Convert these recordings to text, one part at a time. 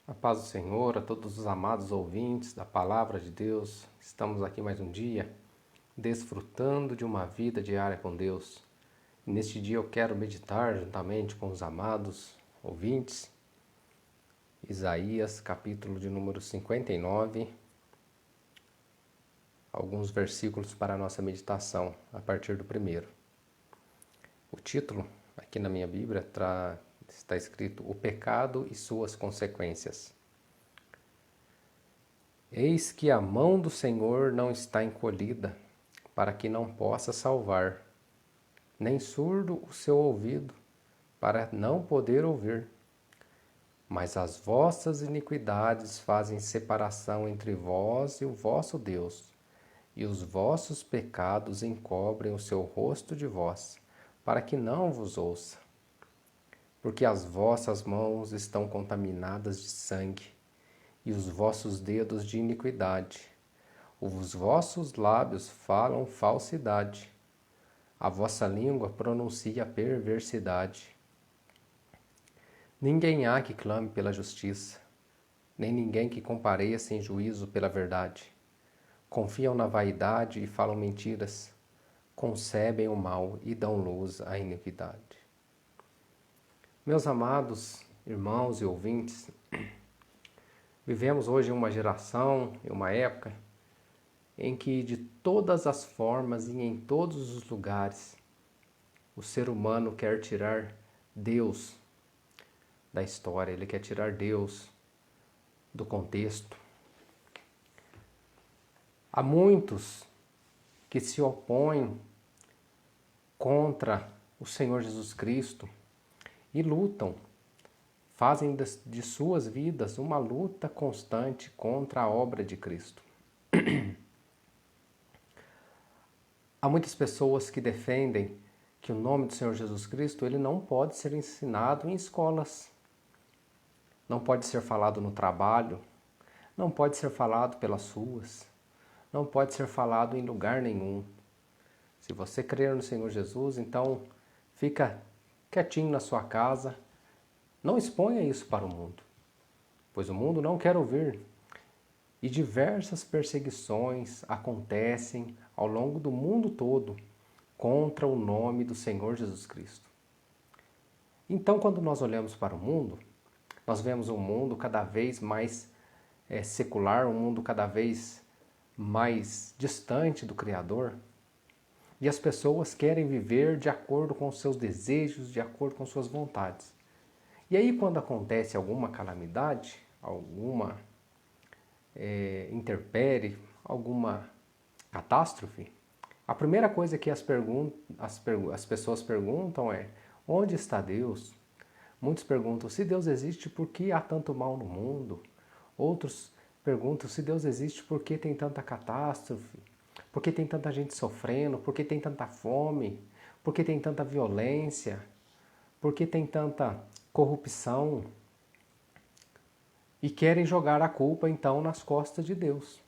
A paz do Senhor, a todos os amados ouvintes da Palavra de Deus. Estamos aqui mais um dia, desfrutando de uma vida diária com Deus. E neste dia eu quero meditar juntamente com os amados ouvintes, Isaías, capítulo de número 59, alguns versículos para a nossa meditação, a partir do primeiro. O título, aqui na minha Bíblia, está escrito: O pecado e suas consequências. Eis que a mão do Senhor não está encolhida, para que não possa salvar, nem surdo o seu ouvido, para não poder ouvir. Mas as vossas iniquidades fazem separação entre vós e o vosso Deus, e os vossos pecados encobrem o seu rosto de vós, para que não vos ouça. Porque as vossas mãos estão contaminadas de sangue, e os vossos dedos de iniquidade. Os vossos lábios falam falsidade. A vossa língua pronuncia perversidade. Ninguém há que clame pela justiça, nem ninguém que compareça em juízo pela verdade. Confiam na vaidade e falam mentiras. Concebem o mal e dão luz à iniquidade. Meus amados irmãos e ouvintes, vivemos hoje uma geração, uma época, em que de todas as formas e em todos os lugares, o ser humano quer tirar Deus da história, ele quer tirar Deus do contexto. Há muitos que se opõem contra o Senhor Jesus Cristo e lutam, fazem de suas vidas uma luta constante contra a obra de Cristo. Há muitas pessoas que defendem que o nome do Senhor Jesus Cristo ele não pode ser ensinado em escolas, não pode ser falado no trabalho, não pode ser falado pelas ruas, não pode ser falado em lugar nenhum. Se você crer no Senhor Jesus, então fica quietinho na sua casa, não exponha isso para o mundo, pois o mundo não quer ouvir. E diversas perseguições acontecem ao longo do mundo todo contra o nome do Senhor Jesus Cristo. Então, quando nós olhamos para o mundo, nós vemos um mundo cada vez mais secular, um mundo cada vez mais distante do Criador. E as pessoas querem viver de acordo com os seus desejos, de acordo com suas vontades. E aí, quando acontece alguma calamidade, alguma intempérie, alguma catástrofe, a primeira coisa que as pessoas perguntam é: onde está Deus? Muitos perguntam: se Deus existe, por que há tanto mal no mundo? Outros perguntam: se Deus existe, por que tem tanta catástrofe? Por que tem tanta gente sofrendo? Por que tem tanta fome? Por que tem tanta violência? Por que tem tanta corrupção? E querem jogar a culpa então nas costas de Deus.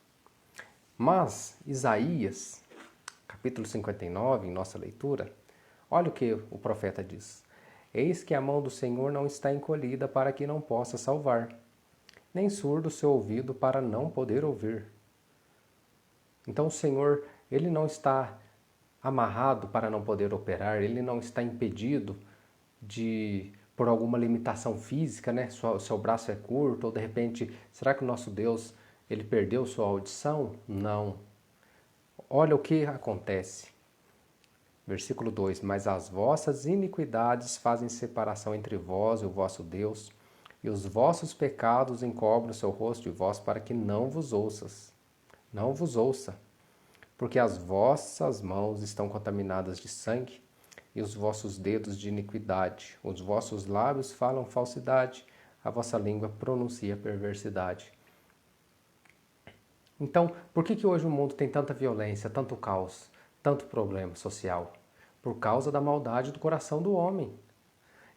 Mas Isaías, capítulo 59, em nossa leitura, olha o que o profeta diz: Eis que a mão do Senhor não está encolhida para que não possa salvar, nem surdo o seu ouvido para não poder ouvir. Então o Senhor, ele não está amarrado para não poder operar, ele não está impedido por alguma limitação física, né? Seu braço é curto, ou de repente, será que o nosso Deus, ele perdeu sua audição? Não. Olha o que acontece. Versículo 2: Mas as vossas iniquidades fazem separação entre vós e o vosso Deus, e os vossos pecados encobrem o seu rosto de vós, para que não vos ouças. Não vos ouça, porque as vossas mãos estão contaminadas de sangue, e os vossos dedos de iniquidade. Os vossos lábios falam falsidade, a vossa língua pronuncia perversidade. Então, por que hoje o mundo tem tanta violência, tanto caos, tanto problema social? Por causa da maldade do coração do homem.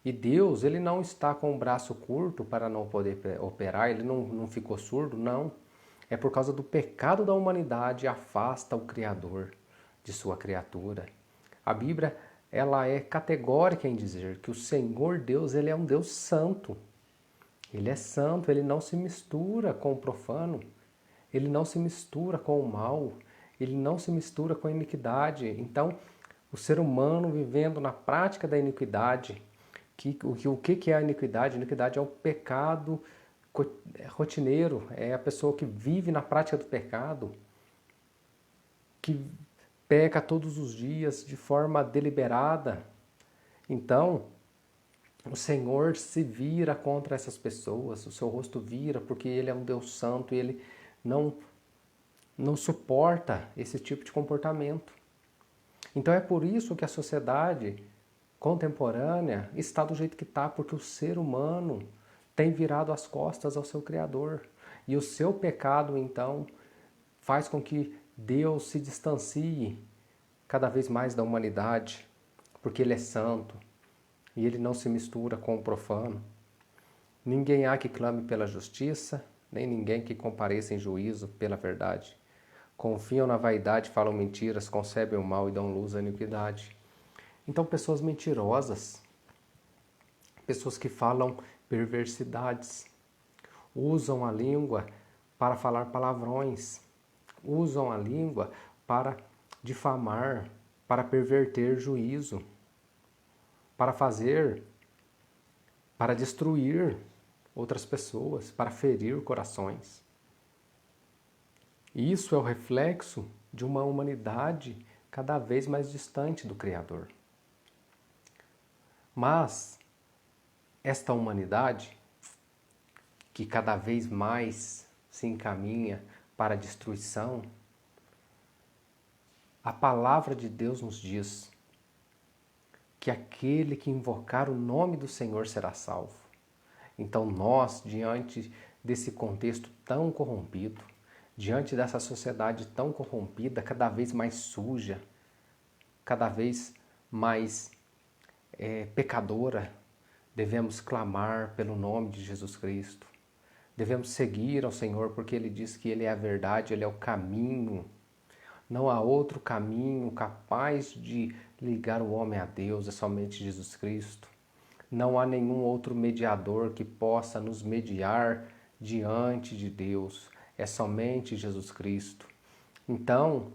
E Deus, ele não está com o braço curto para não poder operar, ele não ficou surdo, não. É por causa do pecado da humanidade, afasta o Criador de sua criatura. A Bíblia, ela é categórica em dizer que o Senhor Deus, ele é um Deus santo. Ele é santo, ele não se mistura com o profano, ele não se mistura com o mal, ele não se mistura com a iniquidade. Então, o ser humano vivendo na prática da iniquidade, o que é a iniquidade? A iniquidade é o pecado rotineiro, é a pessoa que vive na prática do pecado, que peca todos os dias de forma deliberada. Então, o Senhor se vira contra essas pessoas, o seu rosto vira, porque Ele é um Deus santo e Ele não suporta esse tipo de comportamento. Então é por isso que a sociedade contemporânea está do jeito que está, porque o ser humano tem virado as costas ao seu Criador. E o seu pecado, então, faz com que Deus se distancie cada vez mais da humanidade, porque Ele é santo e Ele não se mistura com o profano. Ninguém há que clame pela justiça, nem ninguém que compareça em juízo pela verdade. Confiam na vaidade, falam mentiras, concebem o mal e dão luz à iniquidade. Então, pessoas mentirosas, pessoas que falam perversidades, usam a língua para falar palavrões, usam a língua para difamar, para perverter juízo, para destruir outras pessoas, para ferir corações. Isso é o reflexo de uma humanidade cada vez mais distante do Criador. Mas esta humanidade, que cada vez mais se encaminha para a destruição, a palavra de Deus nos diz que aquele que invocar o nome do Senhor será salvo. Então nós, diante desse contexto tão corrompido, diante dessa sociedade tão corrompida, cada vez mais suja, cada vez mais pecadora, devemos clamar pelo nome de Jesus Cristo. Devemos seguir ao Senhor, porque Ele diz que Ele é a verdade, Ele é o caminho. Não há outro caminho capaz de ligar o homem a Deus, é somente Jesus Cristo. Não há nenhum outro mediador que possa nos mediar diante de Deus, é somente Jesus Cristo. Então,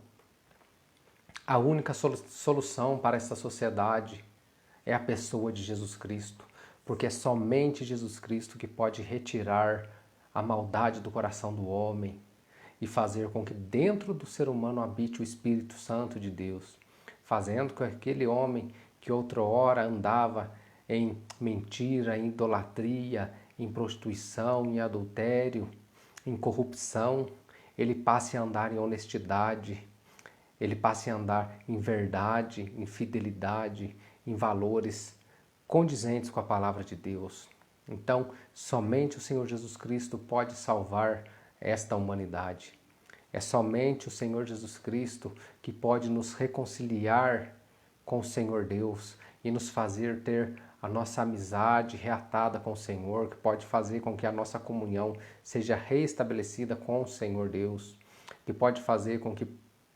a única solução para essa sociedade é a pessoa de Jesus Cristo, porque é somente Jesus Cristo que pode retirar a maldade do coração do homem e fazer com que dentro do ser humano habite o Espírito Santo de Deus, fazendo com que aquele homem que outrora andava em mentira, em idolatria, em prostituição, em adultério, em corrupção, ele passe a andar em honestidade, ele passe a andar em verdade, em fidelidade, em valores condizentes com a palavra de Deus. Então, somente o Senhor Jesus Cristo pode salvar esta humanidade. É somente o Senhor Jesus Cristo que pode nos reconciliar com o Senhor Deus e nos fazer ter a nossa amizade reatada com o Senhor, que pode fazer com que a nossa comunhão seja reestabelecida com o Senhor Deus, que pode fazer com que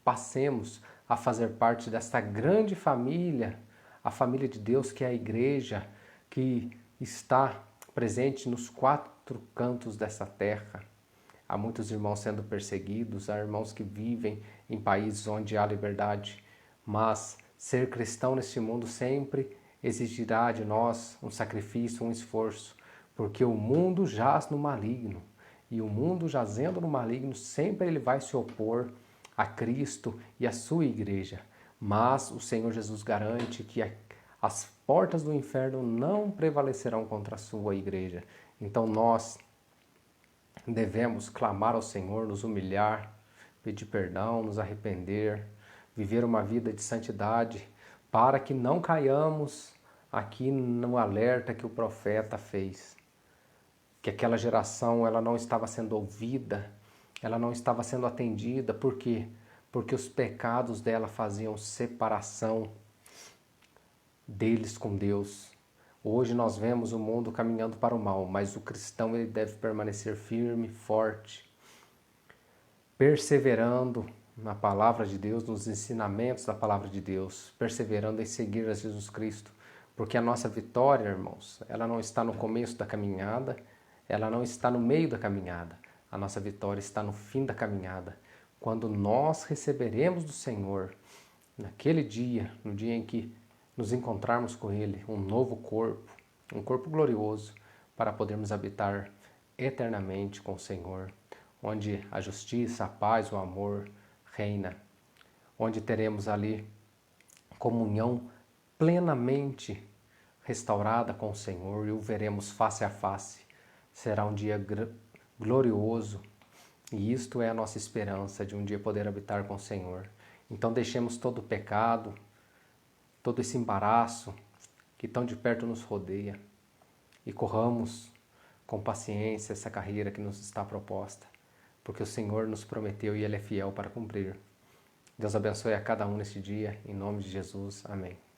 passemos a fazer parte desta grande família, a família de Deus, que é a igreja, que está presente nos 4 cantos dessa terra. Há muitos irmãos sendo perseguidos, há irmãos que vivem em países onde há liberdade, mas ser cristão neste mundo sempre exigirá de nós um sacrifício, um esforço, porque o mundo jaz no maligno, e o mundo jazendo no maligno, sempre ele vai se opor a Cristo e a sua igreja. Mas o Senhor Jesus garante que as portas do inferno não prevalecerão contra a sua igreja. Então nós devemos clamar ao Senhor, nos humilhar, pedir perdão, nos arrepender, viver uma vida de santidade, para que não caiamos aqui no alerta que o profeta fez. Que aquela geração ela não estava sendo ouvida, ela não estava sendo atendida. Por quê? Porque os pecados dela faziam separação deles com Deus. Hoje nós vemos o mundo caminhando para o mal, mas o cristão ele deve permanecer firme, forte, perseverando na palavra de Deus, nos ensinamentos da palavra de Deus, perseverando em seguir a Jesus Cristo, porque a nossa vitória, irmãos, ela não está no começo da caminhada, ela não está no meio da caminhada. A nossa vitória está no fim da caminhada, quando nós receberemos do Senhor, naquele dia, no dia em que nos encontrarmos com Ele, um novo corpo, um corpo glorioso, para podermos habitar eternamente com o Senhor, onde a justiça, a paz, o amor reina, onde teremos ali comunhão plenamente restaurada com o Senhor e o veremos face a face. Será um dia glorioso e isto é a nossa esperança de um dia poder habitar com o Senhor. Então deixemos todo o pecado, todo esse embaraço que tão de perto nos rodeia e corramos com paciência essa carreira que nos está proposta, porque o Senhor nos prometeu e Ele é fiel para cumprir. Deus abençoe a cada um neste dia, em nome de Jesus. Amém.